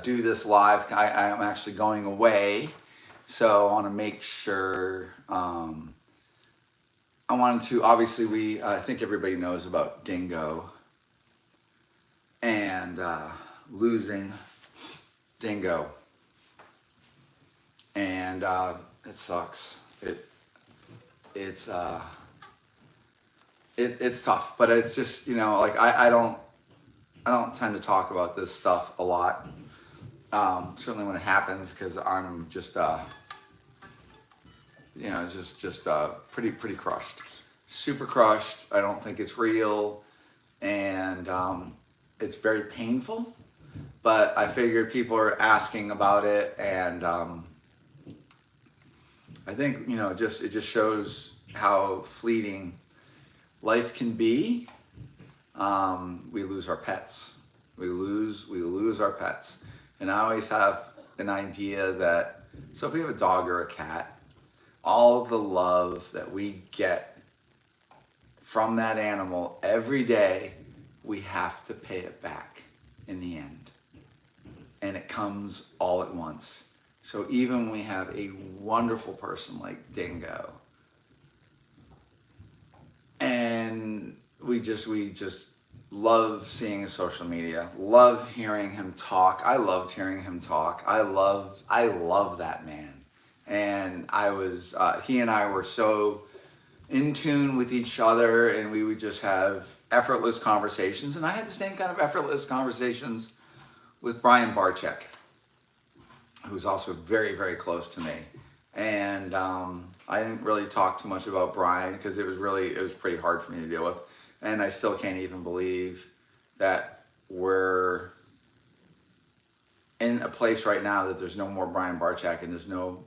do this live. I am actually going away, so I want to make sure. I wanted to, obviously, I think everybody knows about Dingo and losing Dingo, and it sucks. It's tough, but it's just, like I don't tend to talk about this stuff a lot. Certainly when it happens, because I'm just pretty crushed, super crushed. I don't think it's real, and it's very painful. But I figured people are asking about it, and I think it just shows how fleeting life can be. We lose our pets. We lose our pets. And I always have an idea that, so if we have a dog or a cat, all the love that we get from that animal every day, we have to pay it back in the end. And it comes all at once. So even when we have a wonderful person like Dingo, and we just love seeing his social media, love hearing him talk. I loved hearing him talk. I love that man. And he and I were so in tune with each other, and we would just have effortless conversations. And I had the same kind of effortless conversations with Brian Barczyk, who's also very, very close to me. And I didn't really talk too much about Brian because it was pretty hard for me to deal with. And I still can't even believe that we're in a place right now that there's no more Brian Barczyk and there's no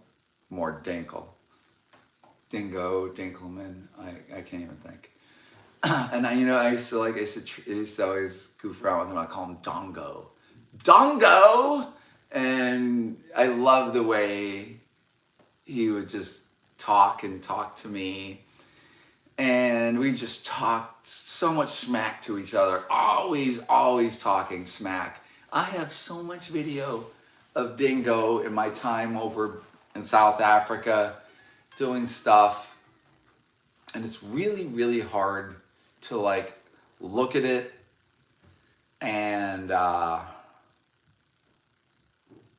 more Dingo Dinkleman. I can't even think. And I used to always goof around with him. I call him Dongo. And I love the way he would just talk to me. And we just talked so much smack to each other. Always talking smack. I have so much video of Dingo in my time over in South Africa doing stuff. And it's really, really hard to look at it and I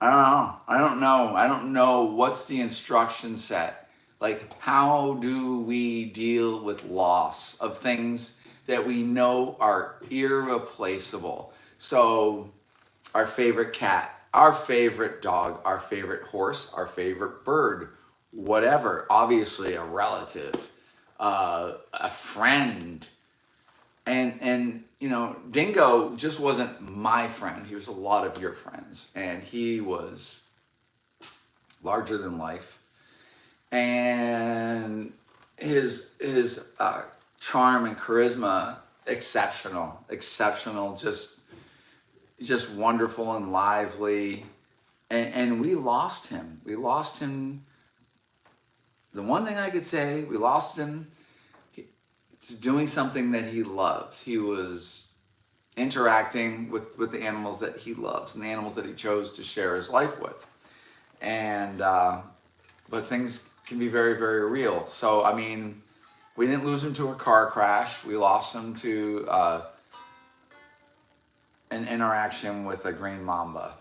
don't know what's the instruction set. How do we deal with loss of things that we know are irreplaceable? So our favorite cat, our favorite dog, our favorite horse, our favorite bird, whatever, obviously a relative, a friend. And Dingo just wasn't my friend. He was a lot of your friends, and he was larger than life. And his charm and charisma, exceptional, just wonderful and lively. And we lost him. The one thing I could say, we lost him to doing something that he loved. He was interacting with the animals that he loves and the animals that he chose to share his life with. And but things can be very, very real. So, we didn't lose him to a car crash. We lost him to an interaction with a green mamba.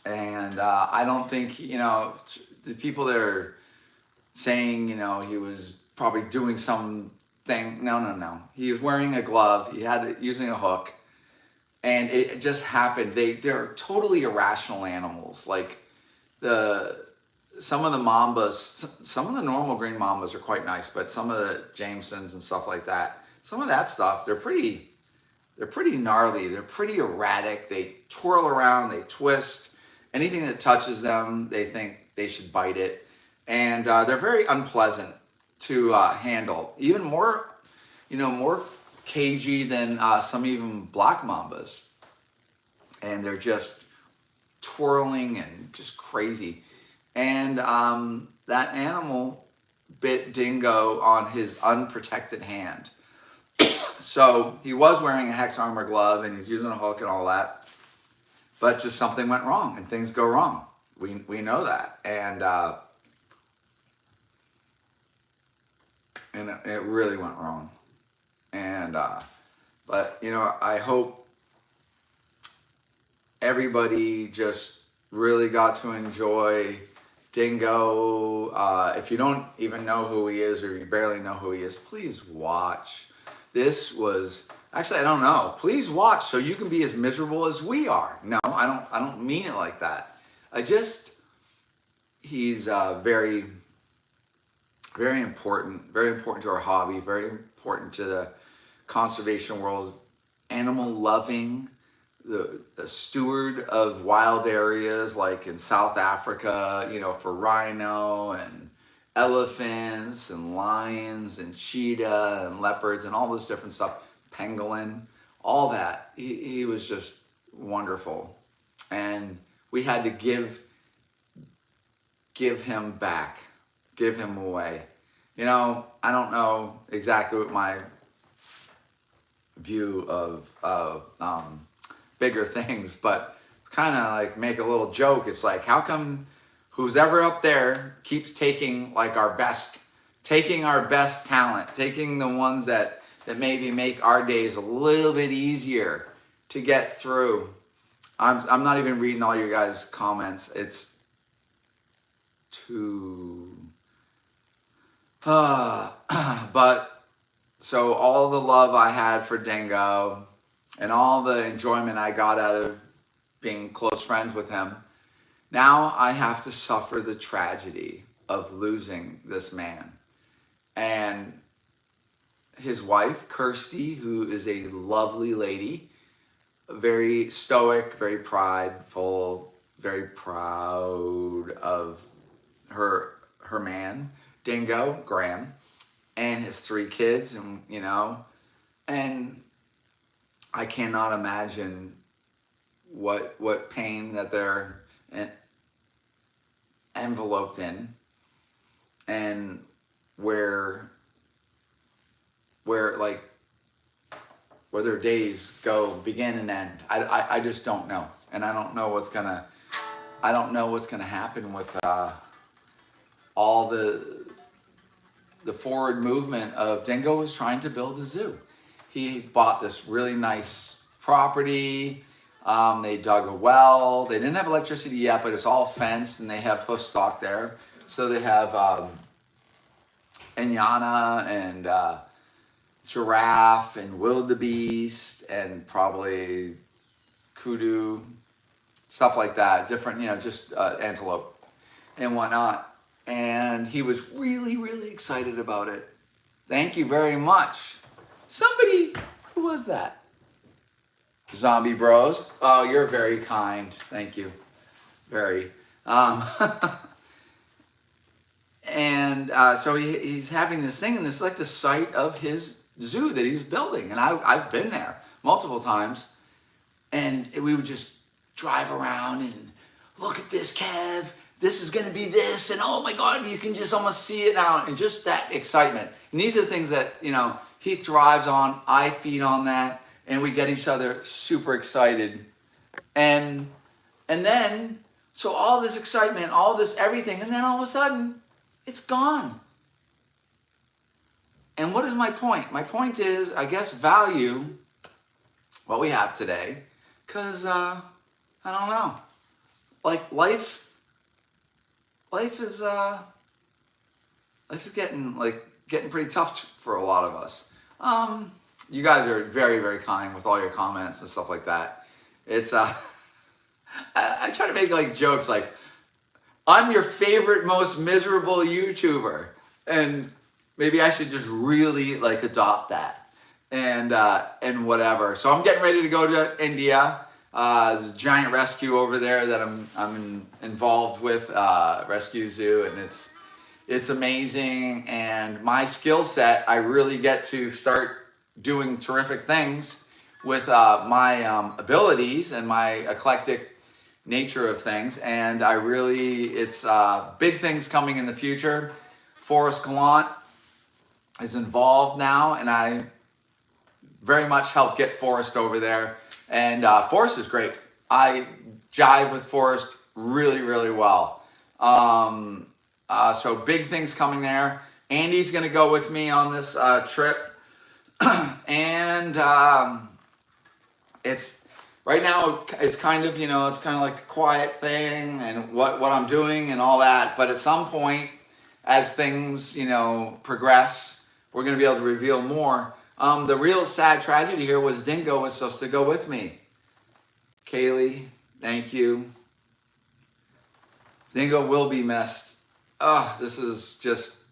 And I don't think, the people that are saying, he was probably doing something. No. He was wearing a glove. He had it using a hook. And it just happened. They're totally irrational animals. Some of the mambas, some of the normal green mambas are quite nice, but some of the Jamesons and stuff like that, some of that stuff, they're pretty gnarly. They're pretty erratic. They twirl around, they twist. Anything that touches them, they think they should bite it. And they're very unpleasant to handle. Even more cagey than some even black mambas. And they're just twirling and just crazy. And that animal bit Dingo on his unprotected hand. So he was wearing a hex armor glove and he's using a hook and all that. but just something went wrong, and things go wrong. We know that, and it really went wrong. And but you know, I hope everybody just really got to enjoy Dingo. If you don't even know who he is, or you barely know who he is, please watch. This was actually, I don't know. Please watch so you can be as miserable as we are. No, I don't mean it like that. He's very, very important to our hobby, very important to the conservation world, animal loving, the steward of wild areas like in South Africa, you know, for rhino and elephants and lions and cheetah and leopards and all this different stuff, pangolin, all that. He was just wonderful. And we had to give him back, give him away. You know, I don't know exactly what my view of bigger things, but it's kind of like, make a little joke. It's like, how come who's ever up there keeps taking like our best talent, taking the ones that maybe make our days a little bit easier to get through. I'm not even reading all your guys' comments. It's too but so all the love I had for Dingo and all the enjoyment I got out of being close friends with him, now I have to suffer the tragedy of losing this man. And his wife, Kirsty, who is a lovely lady, very stoic, very prideful, very proud of her man, Dingo, Graham, and his 3 kids, and you know, and I cannot imagine what pain that they're enveloped in, and where their days begin and end. I just don't know, and I don't know what's gonna happen with all the forward movement of Dingo was trying to build a zoo. He bought this really nice property. They dug a well. They didn't have electricity yet, but it's all fenced, and they have hoof stock there. So they have Enyana and giraffe and wildebeest and probably kudu, stuff like that. Different, you know, just antelope and whatnot. And he was really, really excited about it. Thank you very much. Somebody, who was that? Zombie Bros. Oh, you're very kind. Thank you. Very. And so he's having this thing, and this is like the site of his zoo that he's building. And I've been there multiple times. And we would just drive around and look at this, Kev. This is going to be this. And oh my God, you can just almost see it now. And just that excitement. And these are the things that, you know, he thrives on. I feed on that. And we get each other super excited. And then, so all this excitement, all this everything, and then all of a sudden, it's gone. And what is my point? My point is, I guess, value what we have today. Because, I don't know. Like, life is getting pretty tough for a lot of us. You guys are very, very kind with all your comments and stuff like that. It's I try to make like jokes like, I'm your favorite, most miserable YouTuber, and maybe I should just really like adopt that and whatever. So I'm getting ready to go to India. There's a giant rescue over there that I'm involved with, Rescue Zoo, and it's amazing. And my skill set, I really get to start doing terrific things with my abilities and my eclectic nature of things. And it's big things coming in the future. Forrest Gallant is involved now, and I very much helped get Forrest over there. And Forrest is great. I jive with Forrest really, really well. So big things coming there. Andy's going to go with me on this trip. And it's right now, it's kind of, it's kind of like a quiet thing and what I'm doing and all that. But at some point, as things, progress, we're going to be able to reveal more. The real sad tragedy here was Dingo was supposed to go with me. Kaylee, thank you. Dingo will be missed. This is just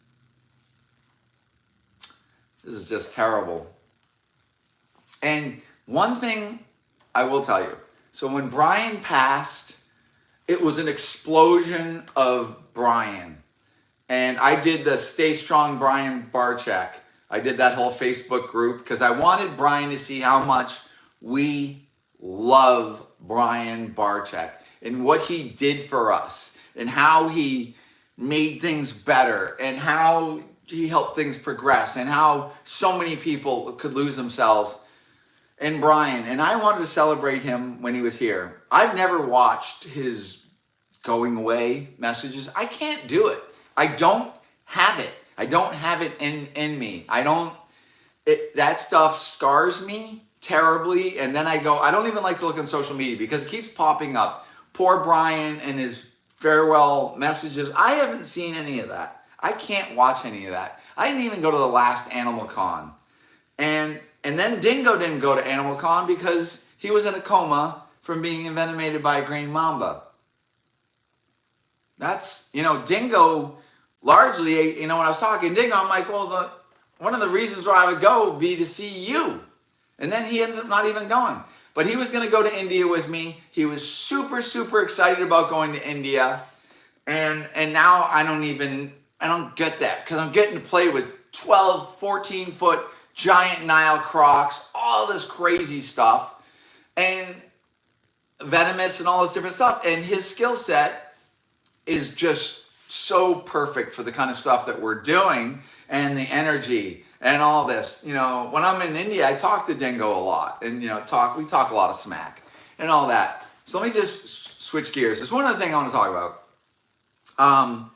terrible. And one thing I will tell you. So when Brian passed, it was an explosion of Brian. And I did the Stay Strong Brian bar check. I did that whole Facebook group because I wanted Brian to see how much we love Brian Barczyk and what he did for us and how he made things better and how he helped things progress and how so many people could lose themselves in Brian. And I wanted to celebrate him when he was here. I've never watched his going away messages. I can't do it. I don't have it. I don't have it in me. That stuff scars me terribly. And then I don't even like to look on social media because it keeps popping up. Poor Brian and his farewell messages. I haven't seen any of that. I can't watch any of that. I didn't even go to the last Animal Con. And then Dingo didn't go to Animal Con because he was in a coma from being envenomated by a green mamba. That's, Dingo largely, when I was talking to Dingo, I'm like, well, one of the reasons why I would go would be to see you. And then he ends up not even going. But he was going to go to India with me. He was super, super excited about going to India. And now I don't get that because I'm getting to play with 12, 14-foot giant Nile crocs, all this crazy stuff, and venomous and all this different stuff. And his skill set is just so perfect for the kind of stuff that we're doing and the energy and all this. When I'm in India, I talk to Dingo a lot and, we talk a lot of smack and all that. So let me just switch gears. There's one other thing I want to talk about.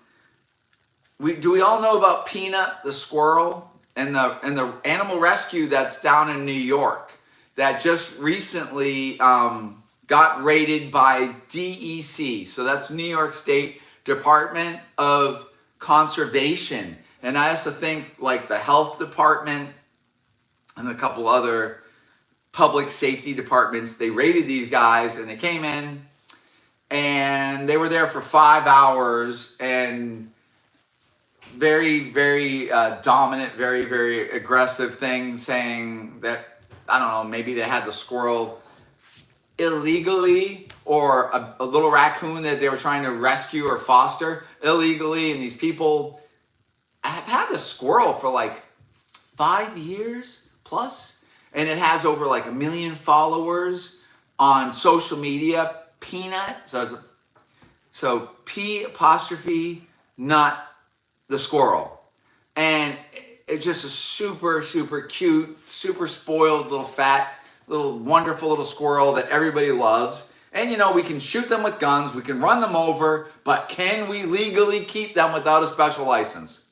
Do we all know about Peanut the squirrel and the animal rescue that's down in New York that just recently got raided by DEC? So that's New York State Department of Conservation. And I also think like the health department and a couple other public safety departments, they raided these guys and they came in and they were there for 5 hours and very, very dominant, very, very aggressive thing saying that, I don't know, maybe they had the squirrel illegally or a little raccoon that they were trying to rescue or foster illegally. And these people have had the squirrel for like 5 years plus. And it has over like 1 million followers on social media. Peanut. So P' not the squirrel. And it's just a super, super cute, super spoiled little fat, little wonderful little squirrel that everybody loves. And we can shoot them with guns, we can run them over, but can we legally keep them without a special license?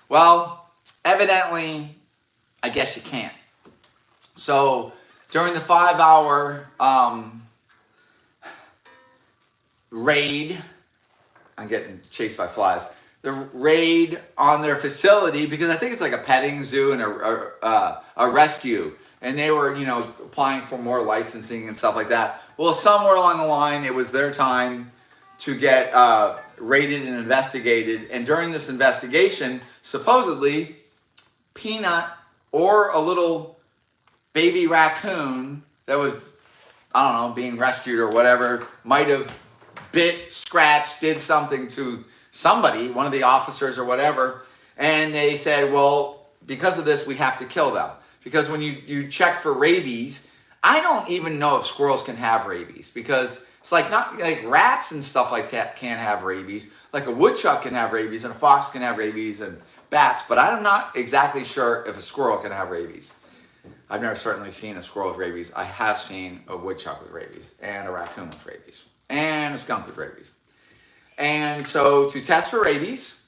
Well, evidently, I guess you can't. So during the 5-hour raid, I'm getting chased by flies, the raid on their facility, because I think it's like a petting zoo and a rescue. And they were, applying for more licensing and stuff like that. Well, somewhere along the line, it was their time to get raided and investigated. And during this investigation, supposedly, Peanut or a little baby raccoon that was, I don't know, being rescued or whatever, might have bit, scratched, did something to somebody, one of the officers or whatever. And they said, well, because of this, we have to kill them. Because when you check for rabies, I don't even know if squirrels can have rabies because it's like not like rats and stuff like that can't have rabies. Like a woodchuck can have rabies and a fox can have rabies and bats, but I'm not exactly sure if a squirrel can have rabies. I've never certainly seen a squirrel with rabies. I have seen a woodchuck with rabies and a raccoon with rabies. and a skunk with rabies. And so to test for rabies,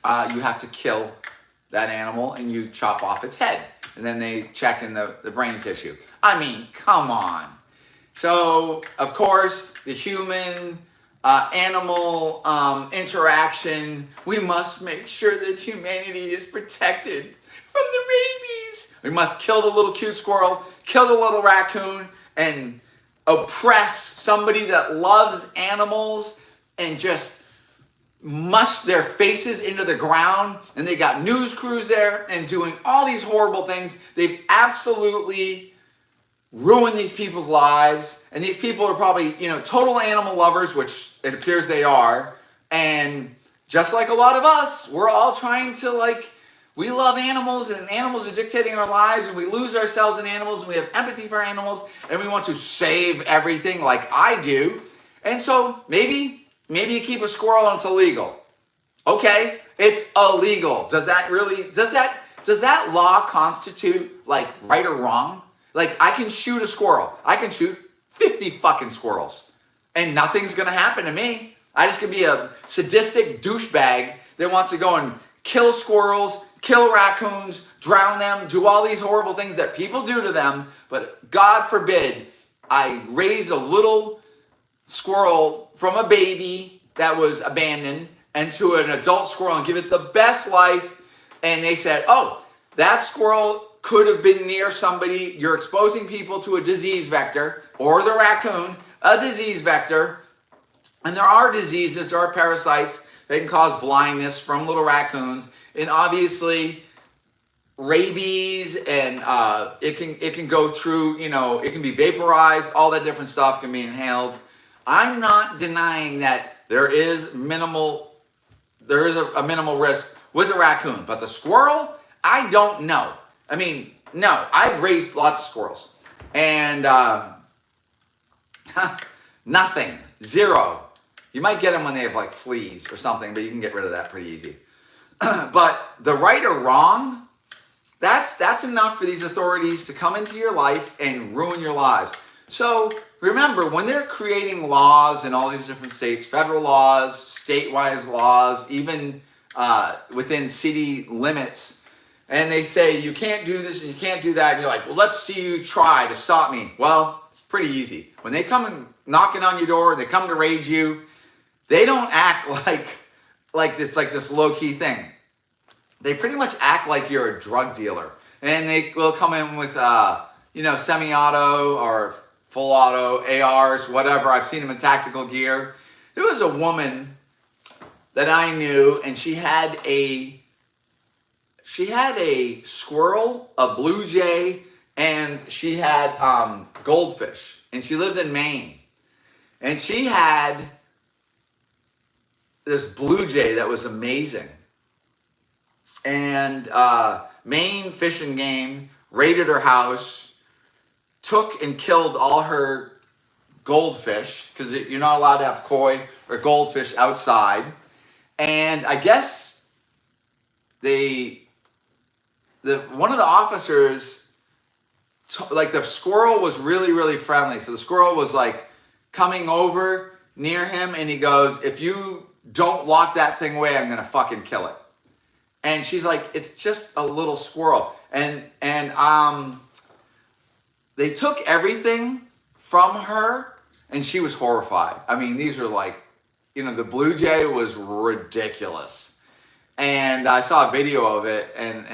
you have to kill that animal and you chop off its head. And then they check in the brain tissue. I mean, come on. So, of course, the human animal interaction, we must make sure that humanity is protected from the rabies. We must kill the little cute squirrel, kill the little raccoon, and oppress somebody that loves animals and just mush their faces into the ground. And they got news crews there and doing all these horrible things. They've absolutely ruined these people's lives. And these people are probably, total animal lovers, which it appears they are. And just like a lot of us, we're all trying to we love animals and animals are dictating our lives and we lose ourselves in animals and we have empathy for animals and we want to save everything like I do. And so maybe you keep a squirrel and it's illegal. Okay, it's illegal. Does that law constitute right or wrong? I can shoot a squirrel. I can shoot 50 fucking squirrels and nothing's gonna happen to me. I just can be a sadistic douchebag that wants to go and kill squirrels, kill raccoons, drown them, do all these horrible things that people do to them. But God forbid I raise a little squirrel from a baby that was abandoned into an adult squirrel and give it the best life. And they said, oh, that squirrel could have been near somebody. You're exposing people to a disease vector, or the raccoon, a disease vector. And there are diseases, there are parasites that can cause blindness from little raccoons. And obviously, rabies and it can go through, it can be vaporized, all that different stuff can be inhaled. I'm not denying that there is a minimal risk with the raccoon, but the squirrel, I don't know. I mean, no, I've raised lots of squirrels and nothing, zero. You might get them when they have fleas or something, but you can get rid of that pretty easy. But the right or wrong, that's enough for these authorities to come into your life and ruin your lives. So remember, when they're creating laws in all these different states, federal laws, statewide laws, even within city limits, and they say you can't do this and you can't do that, and you're like, well, let's see you try to stop me. Well, it's pretty easy. When they come and knocking on your door, they come to raid you, they don't act like this low-key thing. They pretty much act like you're a drug dealer. And they will come in with, semi-auto or full auto, ARs, whatever. I've seen them in tactical gear. There was a woman that I knew, and she had a squirrel, a blue jay, and she had goldfish. And she lived in Maine. And she had this blue jay that was amazing. And Maine Fish and Game raided her house, took and killed all her goldfish, because you're not allowed to have koi or goldfish outside. And I guess one of the officers, the squirrel was really, really friendly. So the squirrel was coming over near him, and he goes, if you don't lock that thing away, I'm gonna fucking kill it. And she's like, it's just a little squirrel. And they took everything from her, and she was horrified. I mean, these are the blue jay was ridiculous. And I saw a video of it, and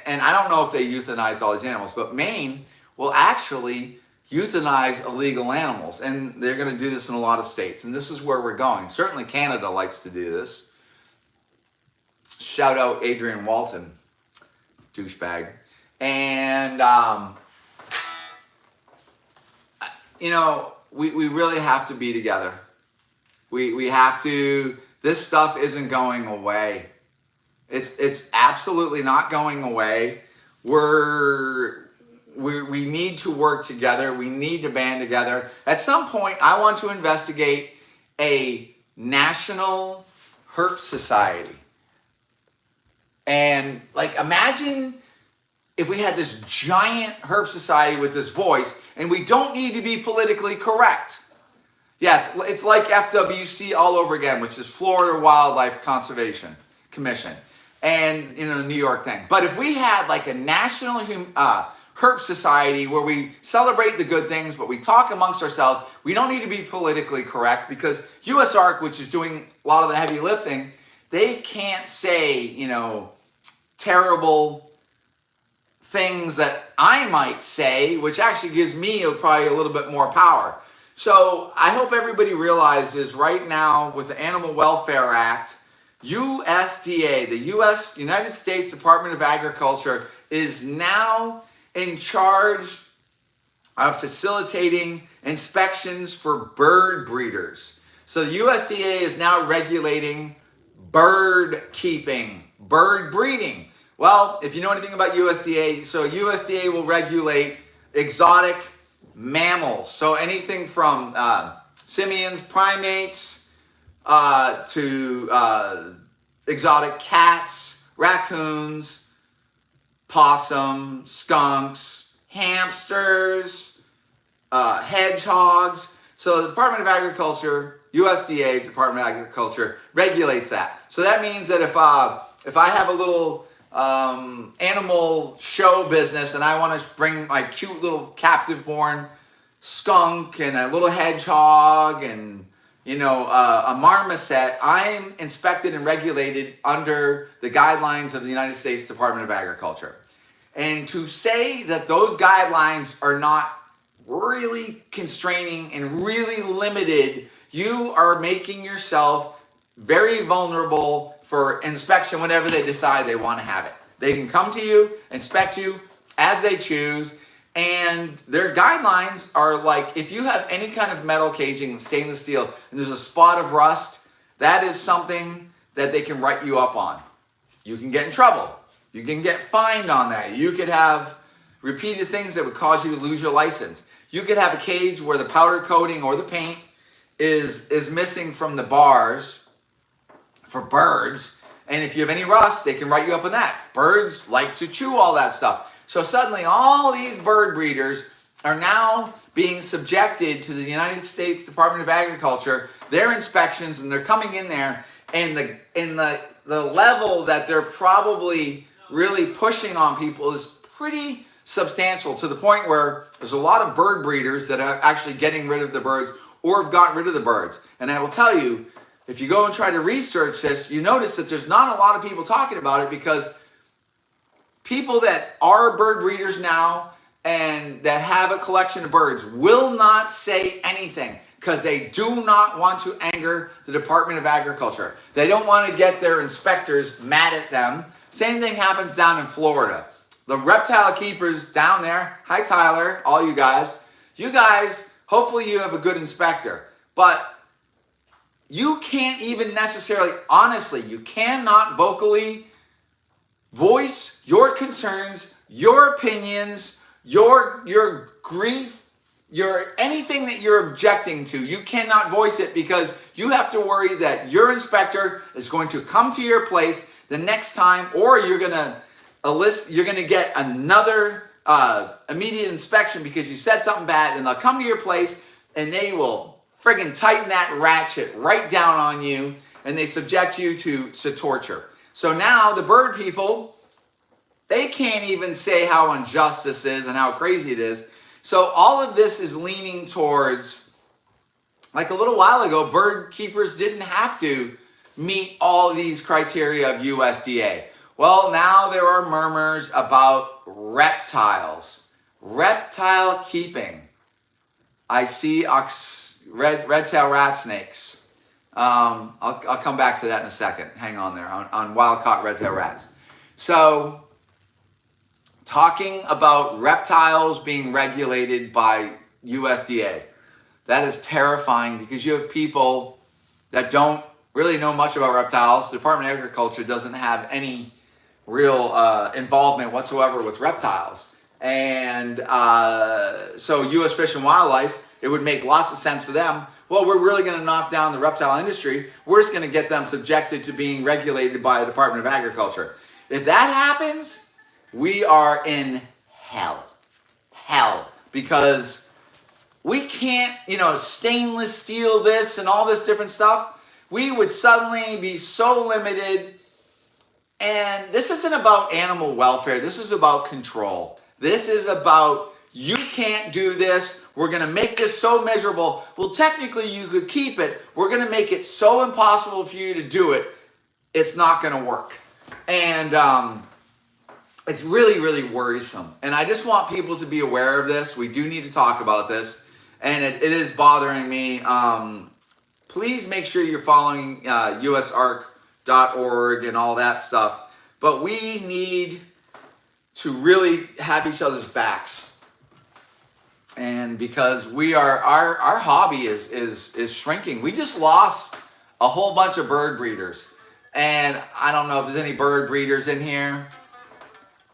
I don't know if they euthanize all these animals, but Maine will actually euthanize illegal animals. And they're going to do this in a lot of states. And this is where we're going. Certainly Canada likes to do this. Shout out Adrian Walton, douchebag. And, we really have to be together. We have to, this stuff isn't going away. It's absolutely not going away. We need to work together. We need to band together. At some point, I want to investigate a national herp society. And imagine if we had this giant herp society with this voice, and we don't need to be politically correct. Yeah, it's like FWC all over again, which is Florida Wildlife Conservation Commission, and New York thing. But if we had like a national herp society where we celebrate the good things, but we talk amongst ourselves, we don't need to be politically correct, because USARC, which is doing a lot of the heavy lifting, they can't say terrible things that I might say, which actually gives me probably a little bit more power. So I hope everybody realizes right now with the Animal Welfare Act, USDA, the United States Department of Agriculture, is now in charge of facilitating inspections for bird breeders. So the USDA is now regulating bird keeping, bird breeding. Well, if you know anything about USDA, so USDA will regulate exotic mammals. So anything from simians, primates, to exotic cats, raccoons, possum, skunks, hamsters, hedgehogs. So the Department of Agriculture, USDA, Department of Agriculture, regulates that. So that means that if I have a little animal show business and I want to bring my cute little captive born skunk and a little hedgehog and a marmoset, I'm inspected and regulated under the guidelines of the United States Department of Agriculture. And to say that those guidelines are not really constraining and really limited, you are making yourself very vulnerable for inspection whenever they decide they want to have it. They can come to you, inspect you as they choose, and their guidelines are like, if you have any kind of metal caging, stainless steel, and there's a spot of rust, that is something that they can write you up on. You can get in trouble. You can get fined on that. You could have repeated things that would cause you to lose your license. You could have a cage where the powder coating or the paint is missing from the bars for birds, and if you have any rust, they can write you up on that. Birds like to chew all that stuff. So suddenly all these bird breeders are now being subjected to the United States Department of Agriculture, their inspections, and they're coming in there, and the level that they're probably really pushing on people is pretty substantial, to the point where there's a lot of bird breeders that are actually getting rid of the birds or have gotten rid of the birds. And I will tell you, if you go and try to research this, you notice that there's not a lot of people talking about it, because people that are bird breeders now and that have a collection of birds will not say anything, because they do not want to anger the Department of Agriculture. They don't want to get their inspectors mad at them. Same thing happens down in Florida. The reptile keepers down there, hi Tyler, all you guys, hopefully you have a good inspector, but you can't even necessarily, honestly, you cannot vocally voice your concerns, your opinions, your grief, anything that you're objecting to. You cannot voice it, because you have to worry that your inspector is going to come to your place the next time, or you're going to get another immediate inspection because you said something bad, and they'll come to your place and they will friggin' tighten that ratchet right down on you, and they subject you to torture. So now the bird people, they can't even say how unjust this is and how crazy it is. So all of this is leaning towards, like a little while ago, bird keepers didn't have to meet all these criteria of USDA. Well, now there are murmurs about reptiles, reptile keeping. I see red-tailed rat snakes. I'll come back to that in a second. Hang on there, on wild-caught red-tailed rats. So, talking about reptiles being regulated by USDA, that is terrifying, because you have people that don't really know much about reptiles. The Department of Agriculture doesn't have any real involvement whatsoever with reptiles. And so U.S. Fish and Wildlife, it would make lots of sense for them. Well, we're really going to knock down the reptile industry. We're just going to get them subjected to being regulated by the Department of Agriculture. If that happens, we are in hell. Hell. Because we can't, stainless steel this and all this different stuff, we would suddenly be so limited. And this isn't about animal welfare. This is about control. This is about, you can't do this. We're going to make this so miserable. Well, technically you could keep it. We're going to make it so impossible for you to do it. It's not going to work. And it's really, really worrisome. And I just want people to be aware of this. We do need to talk about this. And it is bothering me. Please make sure you're following usarc.org and all that stuff. But we need to really have each other's backs. And because we are, our hobby is shrinking. We just lost a whole bunch of bird breeders. And I don't know if there's any bird breeders in here.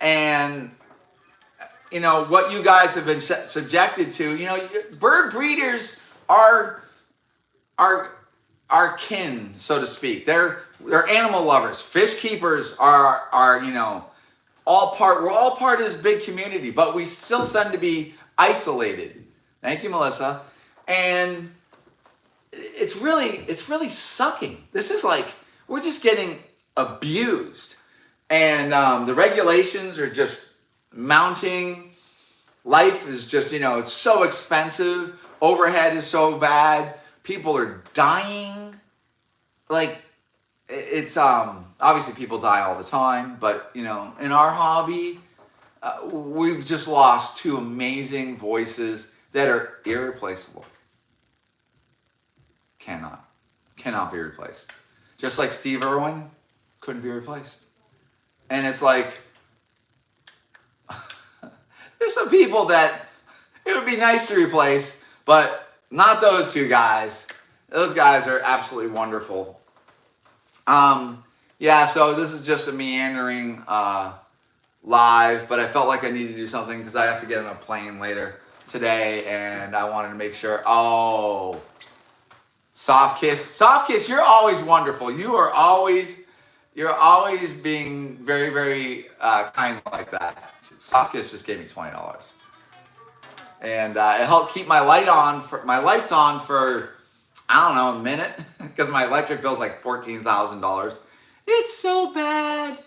And, what you guys have been subjected to, bird breeders are kin, so to speak. They're animal lovers. Fish keepers are we're all part of this big community, but we still tend to be isolated. Thank you, Melissa. And it's really sucking. This is like, we're just getting abused. And the regulations are just mounting. Life is just, it's so expensive. Overhead is so bad. People are dying. Like, it's, obviously people die all the time. But, in our hobby, we've just lost two amazing voices that are irreplaceable. Cannot be replaced. Just like Steve Irwin couldn't be replaced. And it's like, there's some people that it would be nice to replace, but not those two guys. Those guys are absolutely wonderful. Yeah, so this is just a meandering live, but I felt like I needed to do something because I have to get on a plane later today, and I wanted to make sure. Oh, Soft Kiss, you're always wonderful. You're always being very, very kind like that. Soft Kiss just gave me $20, and it helped keep my lights on for I don't know, a minute, because my electric bill's like $14,000. It's so bad.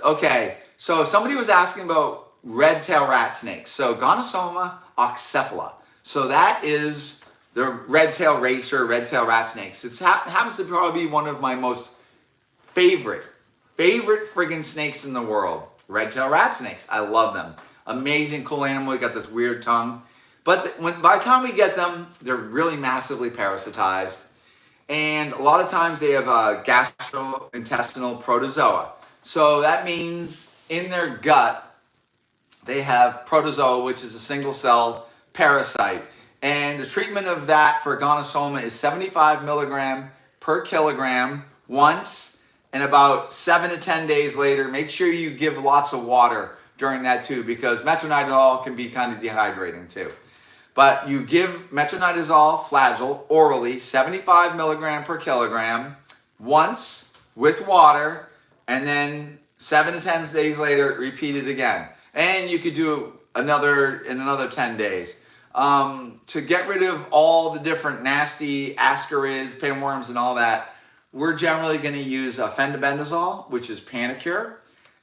Okay, so somebody was asking about red-tailed rat snakes. So Gonosoma oxcephala. So that is the red-tailed racer, red-tailed rat snakes. It happens to probably be one of my most favorite friggin' snakes in the world. Red-tailed rat snakes. I love them. Amazing, cool animal. They got this weird tongue. But by the time we get them, they're really massively parasitized. And a lot of times they have a gastrointestinal protozoa. So that means in their gut, they have protozoa, which is a single cell parasite. And the treatment of that for Gonosoma is 75 milligram per kilogram once, and about 7 to 10 days later, make sure you give lots of water during that too, because metronidazole can be kind of dehydrating too. But you give metronidazole flagyl orally, 75 milligram per kilogram, once with water, and then 7 to 10 days later, repeat it again. And you could do another 10 days. To get rid of all the different nasty ascarids, pinworms, and all that, we're generally going to use fendibendazole, which is Panacure.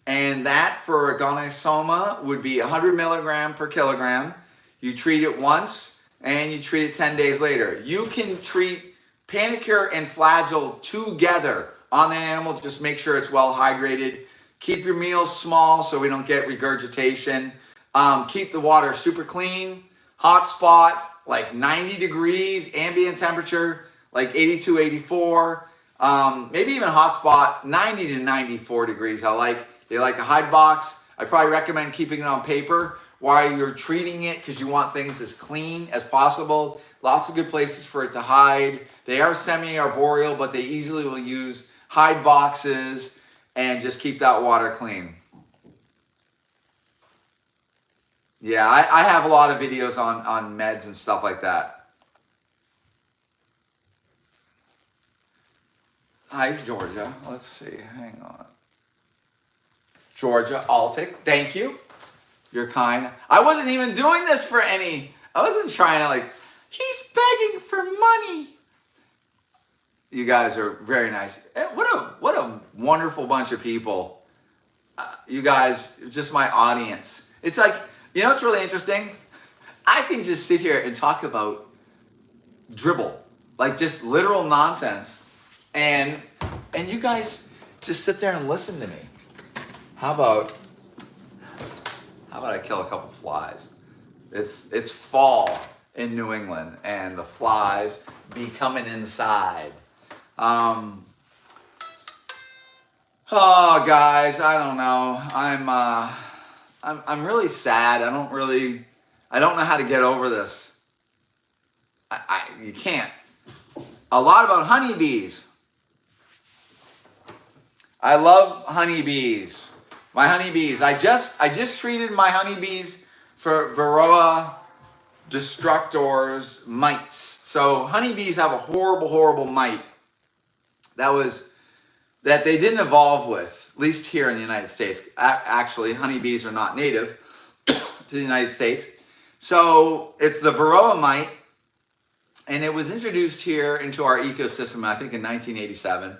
And that for a Gonosoma would be 100 milligram per kilogram. You treat it once, and you treat it 10 days later. You can treat Panacure and flagyl together on the animal. Just make sure it's well hydrated. Keep your meals small so we don't get regurgitation. Keep the water super clean. Hot spot, like 90 degrees. Ambient temperature, like 82, 84. Maybe even hot spot, 90 to 94 degrees. They like a hide box. I probably recommend keeping it on paper while you're treating it, because you want things as clean as possible. Lots of good places for it to hide. They are semi-arboreal, but they easily will use hide boxes, and just keep that water clean. Yeah, I have a lot of videos on meds and stuff like that. Hi, Georgia. Let's see. Hang on. Georgia Altic. Thank you. You're kind. I wasn't even doing this for any I wasn't trying to like, he's begging for money. You guys are very nice. What a wonderful bunch of people. You guys, just my audience. It's like, you know what's really interesting? I can just sit here and talk about dribble, like just literal nonsense, and you guys just sit there and listen to me. How about I kill a couple flies? It's fall in New England, and the flies be coming inside. Oh, guys, I don't know. I'm really sad. I don't know how to get over this. You can't. A lot about honeybees. I love honeybees. My honeybees. I just treated my honeybees for Varroa destructors mites. So honeybees have a horrible mite that they didn't evolve with, at least here in the United States. Actually, honeybees are not native to the United States. So it's the Varroa mite, and it was introduced here into our ecosystem, I think in 1987.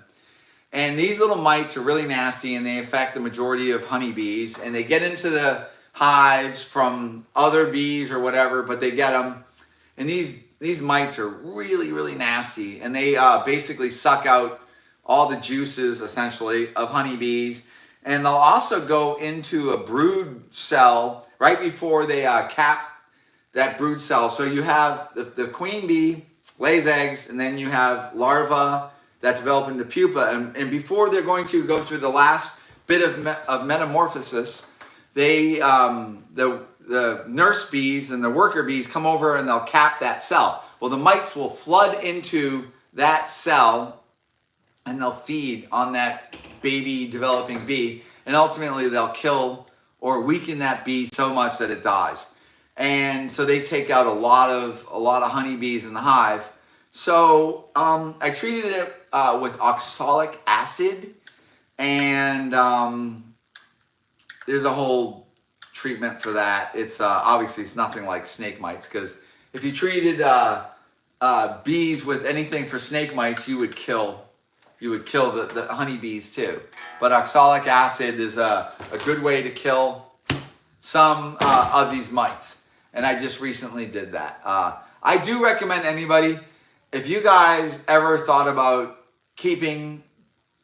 And these little mites are really nasty, and they affect the majority of honeybees, and they get into the hives from other bees or whatever, but they get them. And these mites are really nasty, and they basically suck out all the juices, essentially, of honeybees. And they'll also go into a brood cell right before they cap that brood cell. So you have the queen bee lays eggs, and then you have larvae that develop into pupa. And before they're going to go through the last bit of metamorphosis, they the nurse bees and the worker bees come over and they'll cap that cell. Well, the mites will flood into that cell, and they'll feed on that baby developing bee, and ultimately they'll kill or weaken that bee so much that it dies. And so they take out a lot of honeybees in the hive. So I treated it with oxalic acid, and there's a whole treatment for that. It's obviously it's nothing like snake mites, because if you treated bees with anything for snake mites, you would kill the honeybees too. But oxalic acid is a good way to kill some of these mites, and I just recently did that. I do recommend anybody, if you guys ever thought about keeping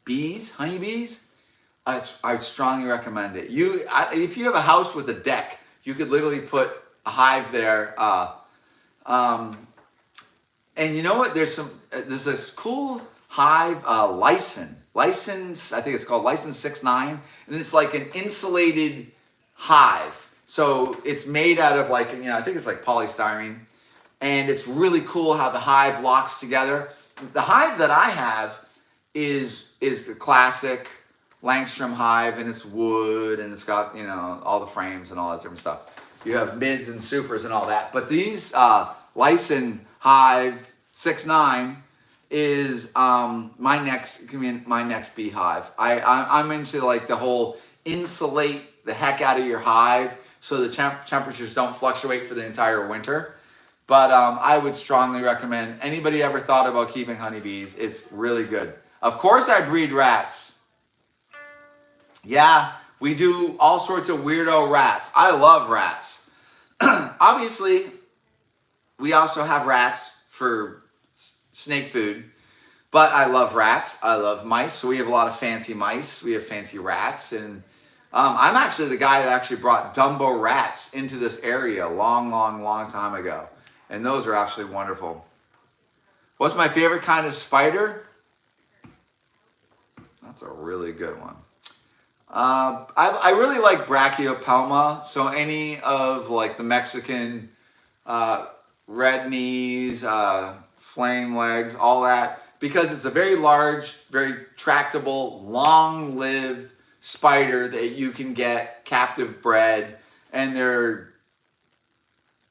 bees, honeybees, I'd strongly recommend it. If you have a house with a deck, you could literally put a hive there. And you know what? There's this cool hive, license, I think it's called License 69, and it's like an insulated hive. So it's made out of like, I think it's like polystyrene, and it's really cool how the hive locks together. The hive that I have is the classic Langstrom hive, and it's wood, and it's got, all the frames and all that different stuff. You have mids and supers and all that. But these Lyson Hive 6.9 is my next beehive. I'm into like the whole insulate the heck out of your hive so the temperatures don't fluctuate for the entire winter. But I would strongly recommend anybody ever thought about keeping honeybees. It's really good. Of course, I breed rats. Yeah, we do all sorts of weirdo rats. I love rats. Obviously, we also have rats for snake food, but I love rats. I love mice. So we have a lot of fancy mice. We have fancy rats, and I'm actually the guy that actually brought Dumbo rats into this area a long time ago. And those are absolutely wonderful. What's my favorite kind of spider? That's a really good one. I really like Brachypelma. So any of like the Mexican red knees, flame legs, all that, because it's a very large, very tractable, long-lived spider that you can get captive bred, and they're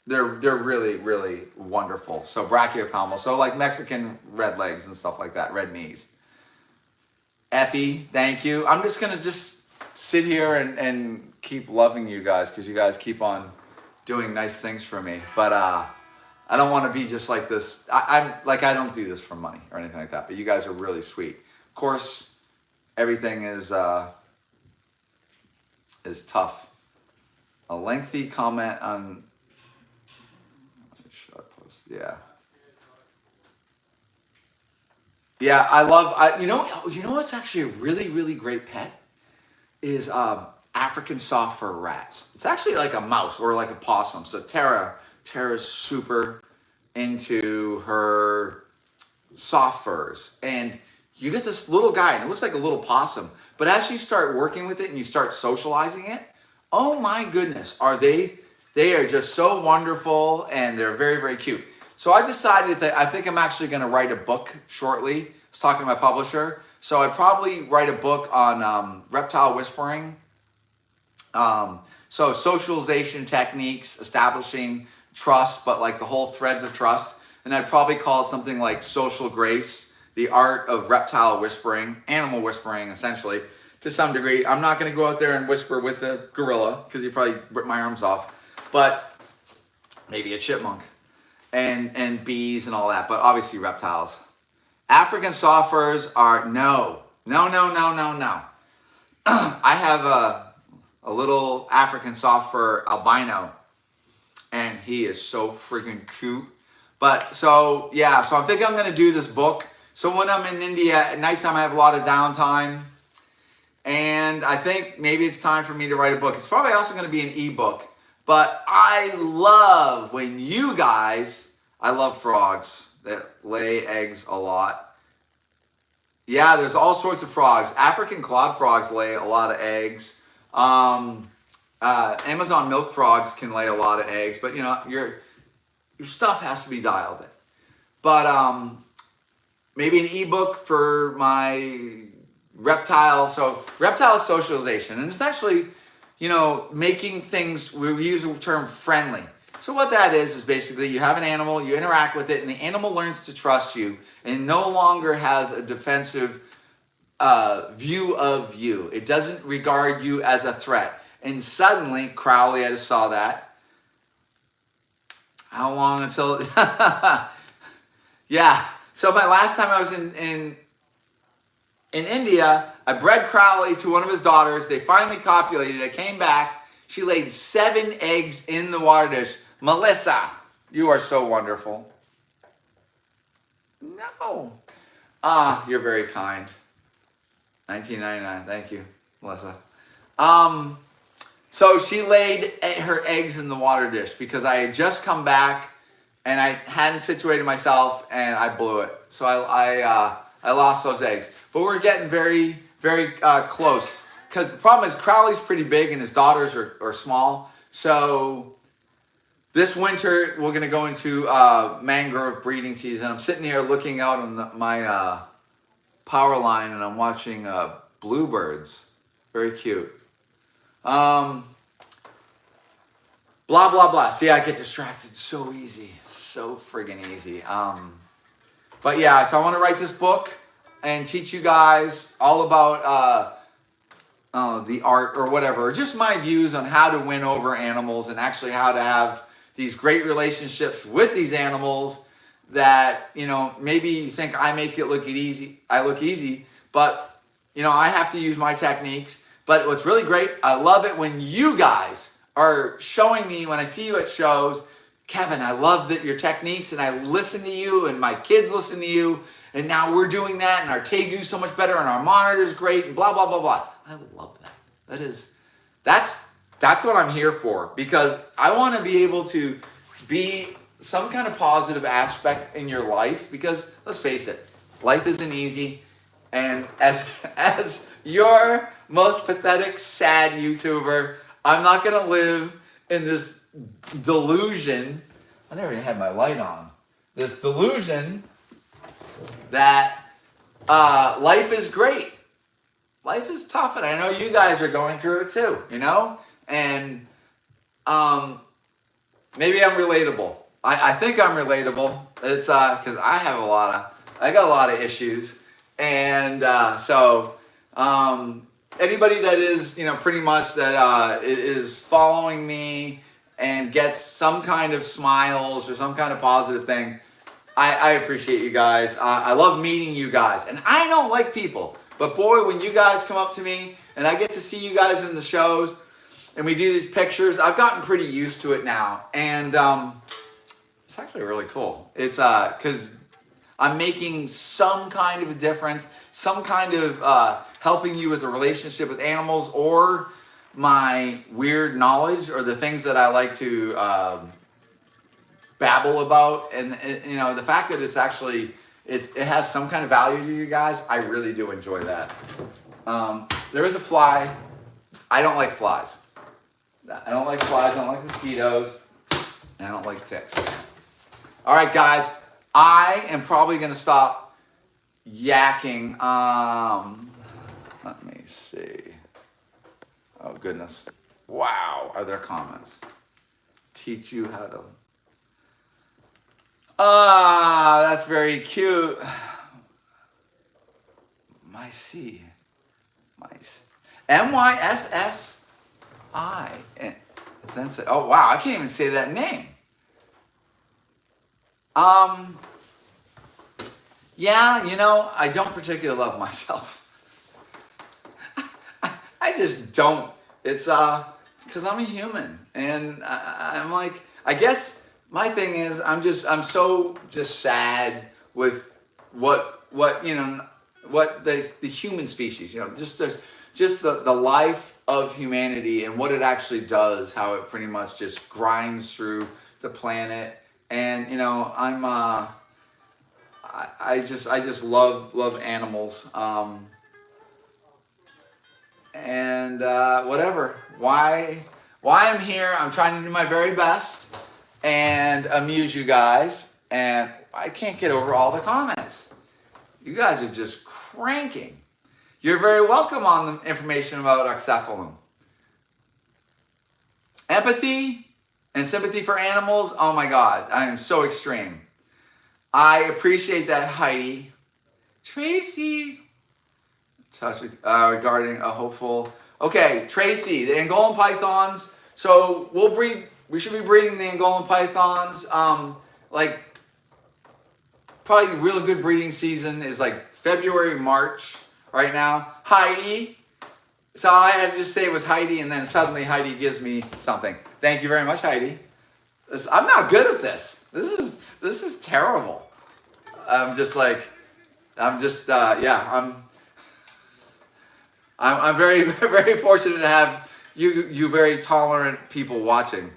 really wonderful. So Brachypelma, so like Mexican red legs and stuff like that, red knees. Effie, thank you. I'm just gonna sit here and keep loving you guys, because you guys keep on doing nice things for me. But I don't want to be just like this. I'm like, I don't do this for money or anything like that, but you guys are really sweet. Of course, everything is tough. A lengthy comment on, should I post? Yeah. Yeah, you know what's actually a really, really great pet is African soft fur rats. It's actually like a mouse or like a possum. So Tara's super into her soft furs, and you get this little guy, and it looks like a little possum. But as you start working with it and you start socializing it, oh my goodness, they are just so wonderful, and they're very, very cute. So I decided that I think I'm actually going to write a book shortly. I was talking to my publisher. So I'd probably write a book on reptile whispering. So socialization techniques, establishing trust, but like the whole threads of trust. And I'd probably call it something like Social Grace, the art of reptile whispering, animal whispering, essentially, to some degree. I'm not going to go out there and whisper with the gorilla because he'd probably rip my arms off, but maybe a chipmunk and bees and all that, but obviously reptiles. African soft furs are no. I have a little African soft fur albino, and he is so freaking cute. But so I think I'm going to do this book. So when I'm in India at nighttime, I have a lot of downtime, and I think maybe it's time for me to write a book. It's probably also going to be an ebook. But I love when you guys, I love frogs that lay eggs a lot. Yeah, there's all sorts of frogs. African clawed frogs lay a lot of eggs. Amazon milk frogs can lay a lot of eggs, but you know, your stuff has to be dialed in. But maybe an ebook for my reptile. So reptile socialization, and essentially, you know, making things, we use the term friendly. So what that is basically you have an animal, you interact with it, and the animal learns to trust you and no longer has a defensive view of you. It doesn't regard you as a threat. And suddenly, Crowley, I just saw that. How long until... Yeah. So my last time I was in India, I bred Crowley to one of his daughters. They finally copulated. I came back. She laid 7 eggs in the water dish. Melissa, you are so wonderful. No. You're very kind. 1999. Thank you, Melissa. So she laid her eggs in the water dish because I had just come back and I hadn't situated myself and I blew it. So I lost those eggs. But we're getting very, very close. Because the problem is Crowley's pretty big and his daughters are small. So this winter we're going to go into mangrove breeding season. I'm sitting here looking out on my power line and I'm watching bluebirds. Very cute. Blah, blah, blah. See, I get distracted so easy. So friggin' easy. But yeah, so I want to write this book and teach you guys all about the art or whatever, just my views on how to win over animals and actually how to have these great relationships with these animals that, you know, maybe you think I make it look easy. I look easy, but, you know, I have to use my techniques. But what's really great, I love it when you guys are showing me, when I see you at shows, Kevin, I love your techniques and I listen to you and my kids listen to you. And now we're doing that and our Tegu's so much better and our monitor's great and blah, blah, blah, blah. I love that. That's what I'm here for, because I want to be able to be some kind of positive aspect in your life, because let's face it, life isn't easy. And as your most pathetic, sad YouTuber, I'm not going to live in this delusion. I never even had my light on. This delusion that life is great. Life is tough, and I know you guys are going through it too, you know? And maybe I'm relatable. I think I'm relatable. It's because I got a lot of issues. And so anybody that is, you know, pretty much that is following me and gets some kind of smiles or some kind of positive thing, I appreciate you guys. I love meeting you guys. And I don't like people, but boy, when you guys come up to me and I get to see you guys in the shows and we do these pictures, I've gotten pretty used to it now. And it's actually really cool. It's because I'm making some kind of a difference, some kind of helping you with a relationship with animals, or my weird knowledge, or the things that I like to babble about. And you know, the fact that it's actually, it has some kind of value to you guys, I really do enjoy that. There is a fly. I don't like flies. I don't like flies, I don't like mosquitoes, and I don't like ticks. All right, guys, I am probably going to stop yakking. Let me see. Oh, goodness. Wow, are there comments? Teach you how to... that's very cute. Mysi. M-Y-S-S-I. Oh, wow, I can't even say that name. Yeah, you know, I don't particularly love myself. I just don't. It's because I'm a human, and I'm like, I guess my thing is I'm so sad with what you know, what the human species, you know, just the life of humanity and what it actually does, how it pretty much just grinds through the planet. And you know, I just love animals. And whatever. Why I'm here, I'm trying to do my very best and amuse you guys. And I can't get over all the comments. You guys are just cranking. You're very welcome on the information about oxcephalum. Empathy and sympathy for animals, oh my God, I am so extreme. I appreciate that, Heidi Tracy. Touch with regarding a hopeful. Okay, Tracy, the Angolan pythons. So we'll breed. We should be breeding the Angolan pythons. Like probably a really good breeding season is like February, March right now. Heidi. So I had to just say it was Heidi, and then suddenly Heidi gives me something. Thank you very much, Heidi. I'm not good at this. This is terrible. I'm very, very fortunate to have you very tolerant people watching.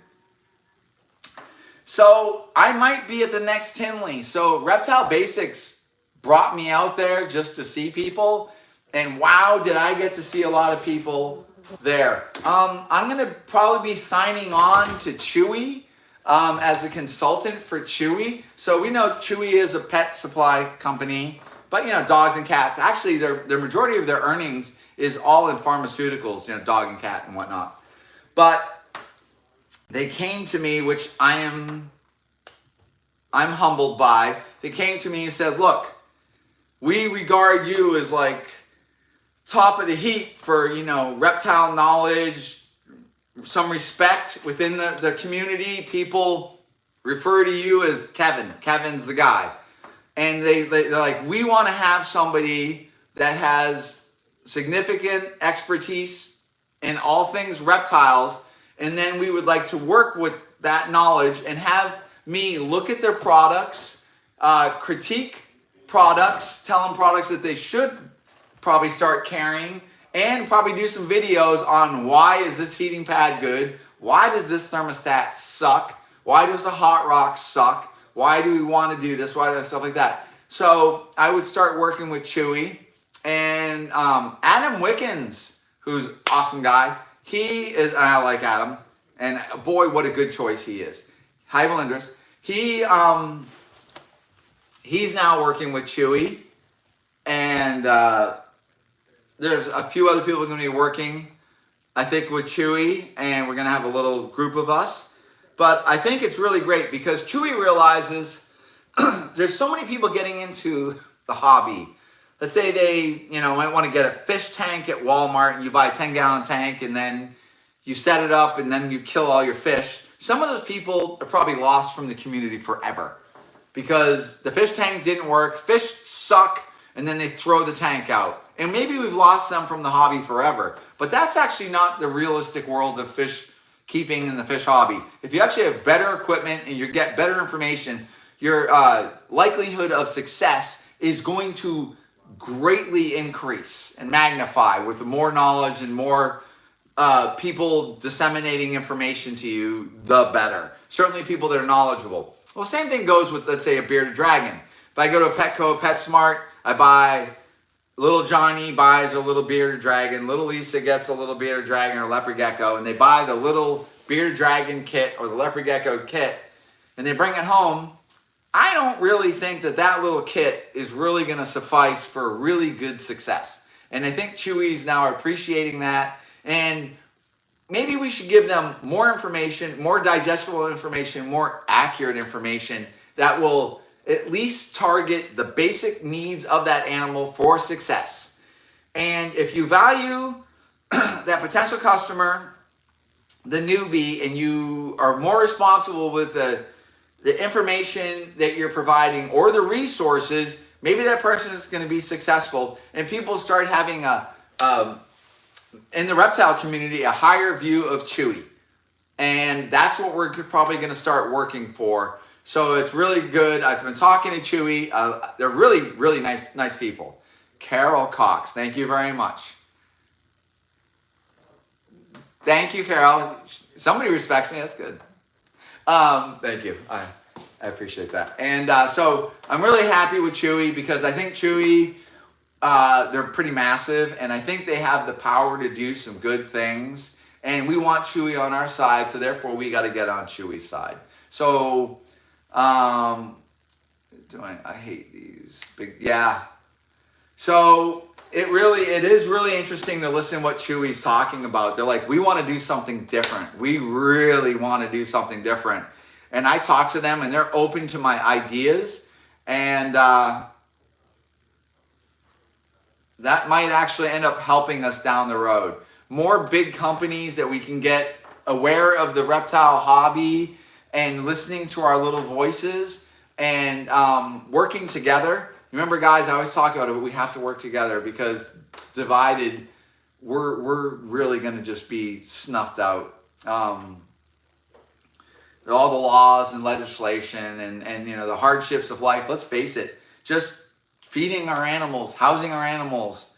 So I might be at the next Tinley. So Reptile Basics brought me out there just to see people. And wow, did I get to see a lot of people there. I'm going to probably be signing on to Chewy as a consultant for Chewy. So we know Chewy is a pet supply company, but you know, dogs and cats, actually their majority of their earnings is all in pharmaceuticals, you know, dog and cat and whatnot. But they came to me, which I'm humbled by. They came to me and said, look, we regard you as like top of the heap for, you know, reptile knowledge, some respect within the community. People refer to you as Kevin. Kevin's the guy. And they're like, we want to have somebody that has significant expertise in all things reptiles, and then we would like to work with that knowledge and have me look at their products, critique products, tell them products that they should probably start carrying, and probably do some videos on why is this heating pad good, why does this thermostat suck, why does the hot rock suck, why do we want to do this, why does stuff like that. So I would start working with Chewy, and Adam Wickens, who's an awesome guy, he is, and I like Adam, and boy, what a good choice he is. Hi, Valindras. He's now working with Chewy, and there's a few other people going to be working, I think, with Chewy, and we're going to have a little group of us. But I think it's really great because Chewy realizes there's so many people getting into the hobby. Let's say they, you know, might want to get a fish tank at Walmart, and you buy a 10-gallon tank, and then you set it up, and then you kill all your fish. some of those people are probably lost from the community forever because the fish tank didn't work, fish suck, and then they throw the tank out. And maybe we've lost them from the hobby forever, but that's actually not the realistic world of fish keeping in the fish hobby. If you actually have better equipment and you get better information, your likelihood of success is going to greatly increase and magnify with more knowledge and more people disseminating information to you, the better. Certainly people that are knowledgeable. Well, same thing goes with, let's say, a bearded dragon. If I go to Petco, PetSmart, I buy, little Johnny buys a little bearded dragon, little Lisa gets a little bearded dragon or leopard gecko, and they buy the little bearded dragon kit or the leopard gecko kit, and they bring it home. I don't really think that that little kit is really going to suffice for really good success. And I think Chewy's now appreciating that. And maybe we should give them more information, more digestible information, more accurate information that will at least target the basic needs of that animal for success. And if you value that potential customer, the newbie, and you are more responsible with the information that you're providing or the resources, maybe that person is going to be successful. And people start having in the reptile community, a higher view of Chewy. And that's what we're probably going to start working for. So it's really good. I've been talking to Chewy. They're really, really nice people. Carol Cox, thank you very much. Thank you, Carol. Somebody respects me. That's good. Thank you. I appreciate that. And so I'm really happy with Chewy because I think Chewy, they're pretty massive, and I think they have the power to do some good things. And we want Chewy on our side, so therefore we got to get on Chewy's side. So, I hate these big, yeah. So it is really interesting to listen to what Chewy's talking about. They're like, we want to do something different. We really want to do something different. And I talk to them, and they're open to my ideas, and that might actually end up helping us down the road. More big companies that we can get aware of the reptile hobby and listening to our little voices and working together. Remember, guys, I always talk about it, but we have to work together because divided, we're really going to just be snuffed out. All the laws and legislation and the hardships of life. Let's face it, just feeding our animals, housing our animals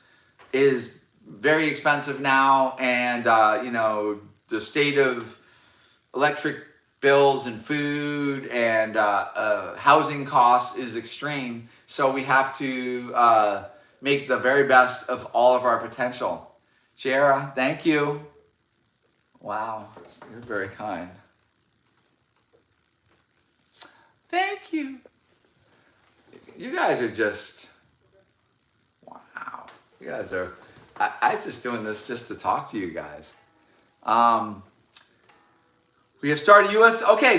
is very expensive now, and the state of electric bills and food and housing costs is extreme. So we have to make the very best of all of our potential. Jara, thank you. Wow, you're very kind. Thank you. You guys are just, wow. You guys are, I'm just doing this just to talk to you guys. We have started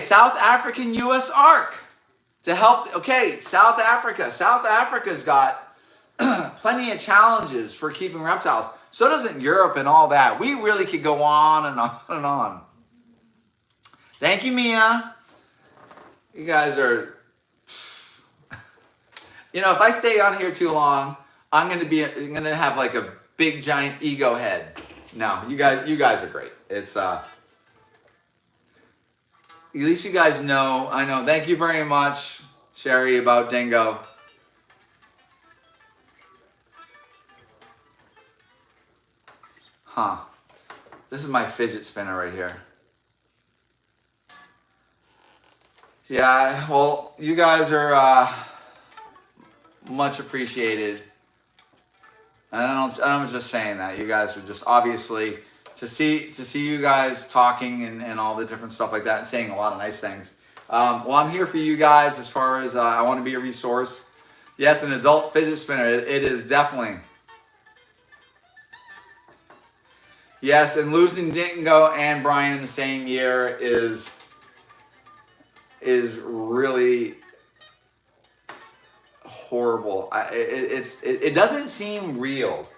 South African U.S. ARC to help. South Africa. South Africa's got plenty of challenges for keeping reptiles. So doesn't Europe and all that. We really could go on and on and on. Thank you, Mia. You guys are, if I stay on here too long, I'm gonna have like a big giant ego head. No, you guys are great. It's at least you guys know. I know. Thank you very much, Sherry, about Dingo. Huh. This is my fidget spinner right here. Yeah, well, you guys are much appreciated. And I'm just saying that. You guys are just obviously to see you guys talking and all the different stuff like that and saying a lot of nice things. Well, I'm here for you guys as far as I want to be a resource. Yes, an adult fidget spinner. It is definitely. Yes, and losing Dingo and Brian in the same year is really horrible. It doesn't seem real.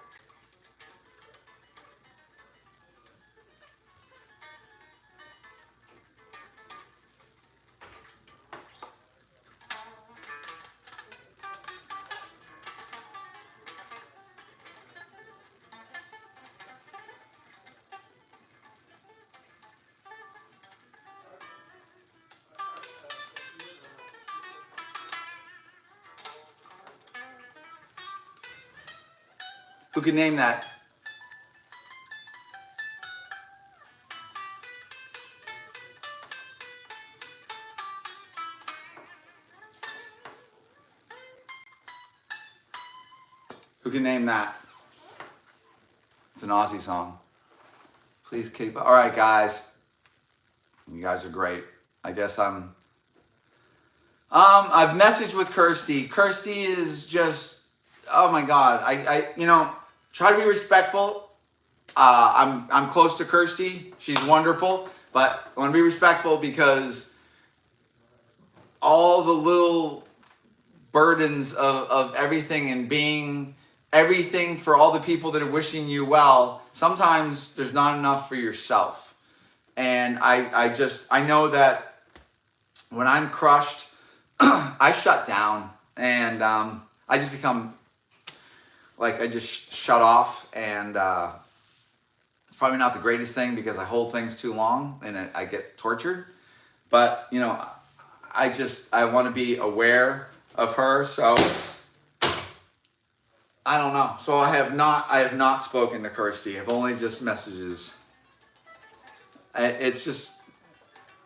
Who can name that? Who can name that? It's an Aussie song. Please keep. All right, guys. You guys are great. I guess I've messaged with Kirsty. Kirsty is just, oh my God. I try to be respectful. I'm close to Kirsty. She's wonderful, but I want to be respectful because all the little burdens of everything and being everything for all the people that are wishing you well, sometimes there's not enough for yourself. And I know that when I'm crushed, I shut down and I just become like, I just shut off, and it's probably not the greatest thing because I hold things too long and I get tortured. But, I want to be aware of her. So I don't know. So I have not spoken to Kirsty. I've only just messages. It's just,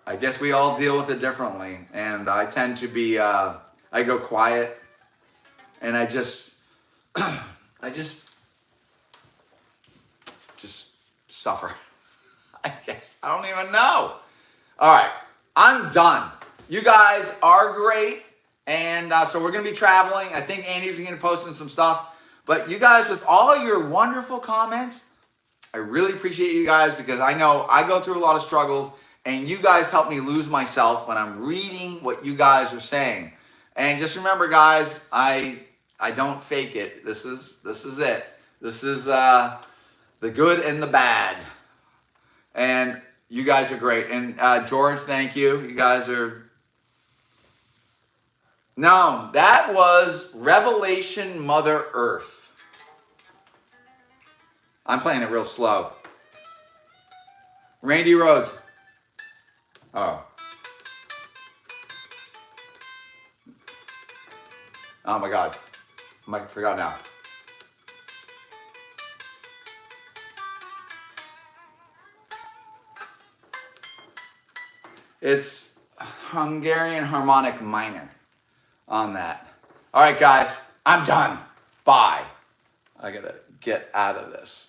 I guess we all deal with it differently. And I tend to be, I go quiet, and I just suffer. I guess. I don't even know. All right. I'm done. You guys are great. And so we're going to be traveling. I think Andy's going to post some stuff. But you guys, with all your wonderful comments, I really appreciate you guys, because I know I go through a lot of struggles, and you guys help me lose myself when I'm reading what you guys are saying. And just remember, guys, I don't fake it. This is it. This is the good and the bad. And you guys are great. And George, thank you. You guys are... No, that was Revelation Mother Earth. I'm playing it real slow. Randy Rose. Oh. Oh my God. I forgot now. It's Hungarian harmonic minor on that. All right, guys, I'm done. Bye. I gotta get out of this.